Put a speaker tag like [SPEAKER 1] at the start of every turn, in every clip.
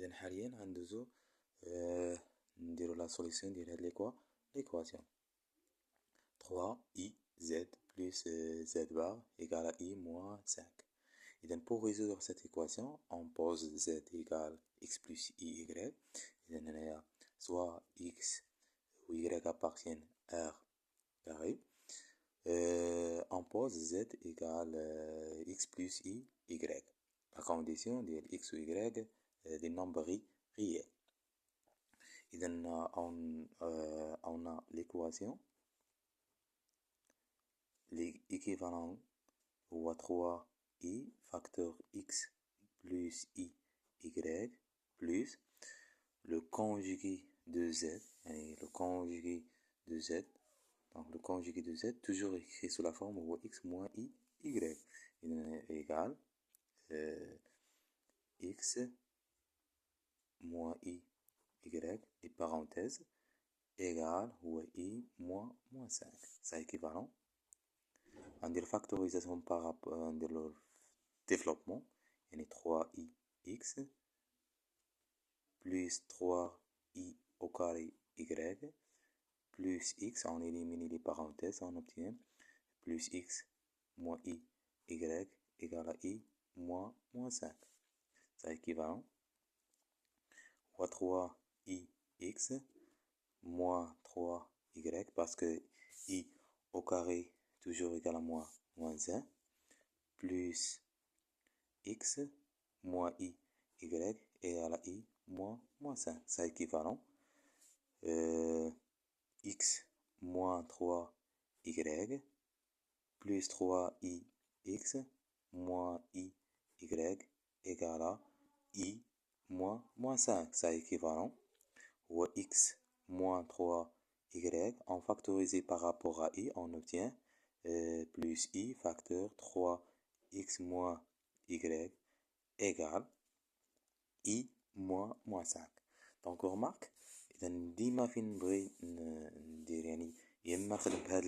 [SPEAKER 1] إذا حاليا غندوزو نديرو لا سوليسيون ديال هاد l'équation 3iz plus z bar égale à i moins 5. Et pour résoudre cette équation, on pose z égale x plus y. Et soit x ou y appartiennent R carré. On pose z égale x plus y. La condition de x ou y des nombres réels. Et on a l'équation. L'équivalent ou 3i facteur x plus y plus le conjugué de z, le conjugué de z, donc le conjugué de z toujours écrit sous la forme ou x moins y, égale x moins y, et parenthèse, égale ou y moins 5. C'est équivalent. On dit factorisation par rapport à le développement. Il y a 3ix plus 3i au carré y plus x. On élimine les parenthèses. On obtient plus x moins y égale à i moins 5. C'est équivalent. Ou 3ix moins 3y parce que i au carré toujours égal à moins 1 plus x moins y égale à i moins 5. C'est équivalent. X moins 3y plus 3ix moins y égale à i moins 5. C'est équivalent. Ou x moins 3y, en factorisé par rapport à i, on obtient plus i facteur 3x moins y égale i moins 5. Donc on remarque إذا ديما فين نبغي ندير يعني يا إما نخدم بهاد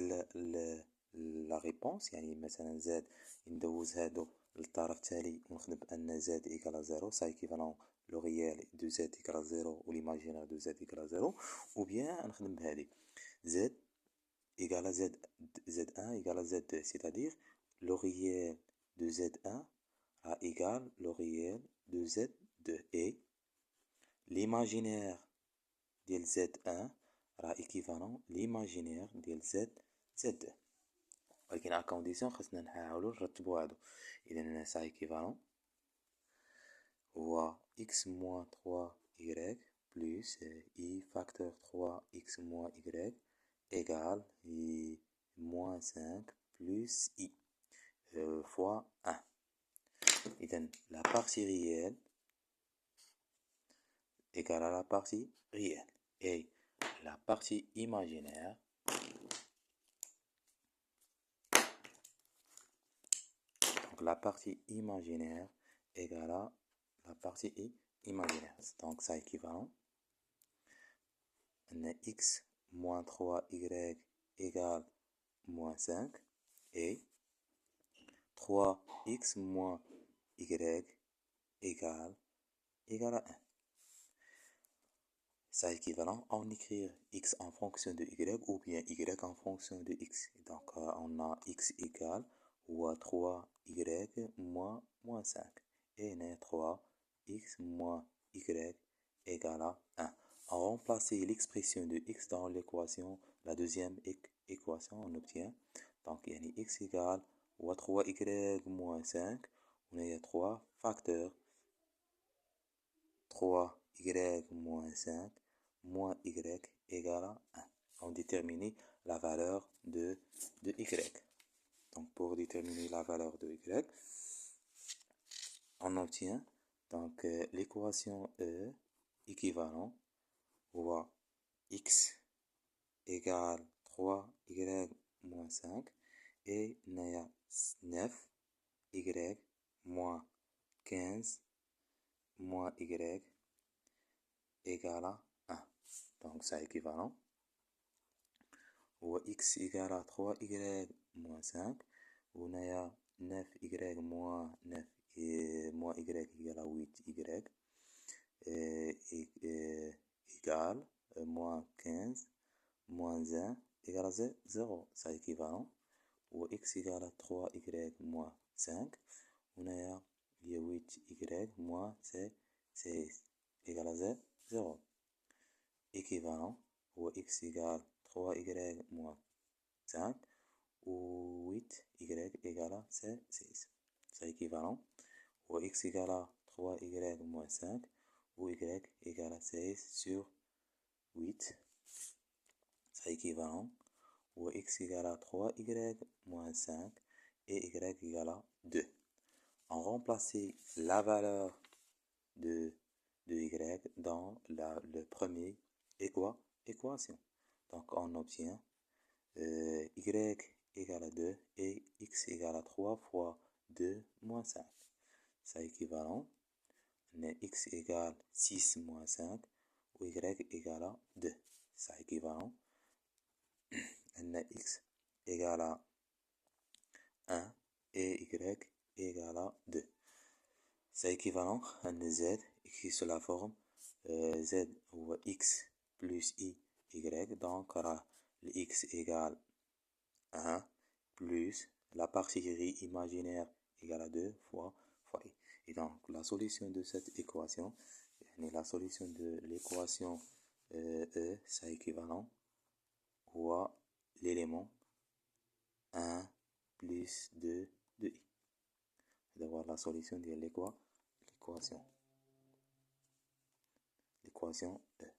[SPEAKER 1] لا ريبونس يعني مثلا زاد ندوز هادو للطرف التالي ونخدم بأن زاد إيكال زيرو سا إيكيفالون لو ريال دو زاد إيكال زيرو و ليماجينير دو زاد إيكال زيرو أو بيان نخدم بهادي زاد égale à z1 égale à z2, c'est-à-dire le réel de z1 a égal le réel de z2 et l'imaginaire de z1 a équivalent l'imaginaire de z2. ولكن à condition خاصنا نحاولوا نرتبوا هادو. إذا ça équivalent هو x moins 3y plus i facteur 3x moins y égale i moins 5 plus i fois 1. Et donc, la partie réelle égale à la partie réelle. Et la partie imaginaire donc la partie imaginaire égale à la partie imaginaire. Donc, ça équivalent. On a x moins 3y égale moins 5 et 3x moins y égale à 1. Ça équivalent, on écrit x en fonction de y ou bien y en fonction de x. Donc on a x égale ou à 3y moins 5 et on a 3x moins y égale à 1. On remplace l'expression de x dans l'équation, la deuxième équation, on obtient donc il y a x égale ou à 3y moins 5, on a 3 facteurs 3y moins 5 moins y égale à 1. On détermine la valeur de y. Donc pour déterminer la valeur de y, on obtient donc l'équation E équivalent à x égale 3y moins 5 et 9 y moins 15 moins y égale à 1. Donc c'est équivalent. Ou x égale à 3y moins 5. On a 9y moins 9 et moins y égale à 8y. égale moins 15 moins 1 égale à 0. C'est équivalent. Ou x égale à 3y moins 5. On a 8y moins 16 égale à 0. Équivalent. Ou x égale 3y moins 5. Ou 8y égale à 16. C'est équivalent. Ou x égale à 3y moins 5. Ou y égale à 16 sur 8. C'est équivalent. Ou x égale à 3y moins 5 et y égale à 2. On remplace la valeur de y dans le premier équation. Donc on obtient y égale à 2 et x égale à 3 fois 2 moins 5. C'est équivalent. On a x égale 6 moins 5 ou y égale à 2. C'est équivalent. On a x égale à 1 et y égale à 2. C'est équivalent. On a z écrit sous la forme z ou x plus y. Donc le x égale 1 plus la partie imaginaire égale à 2 fois y. Et donc la solution de cette équation, la solution de l'équation E, c'est équivalent à l'élément 1 plus 2 de i. D'avoir la solution de l'équation E.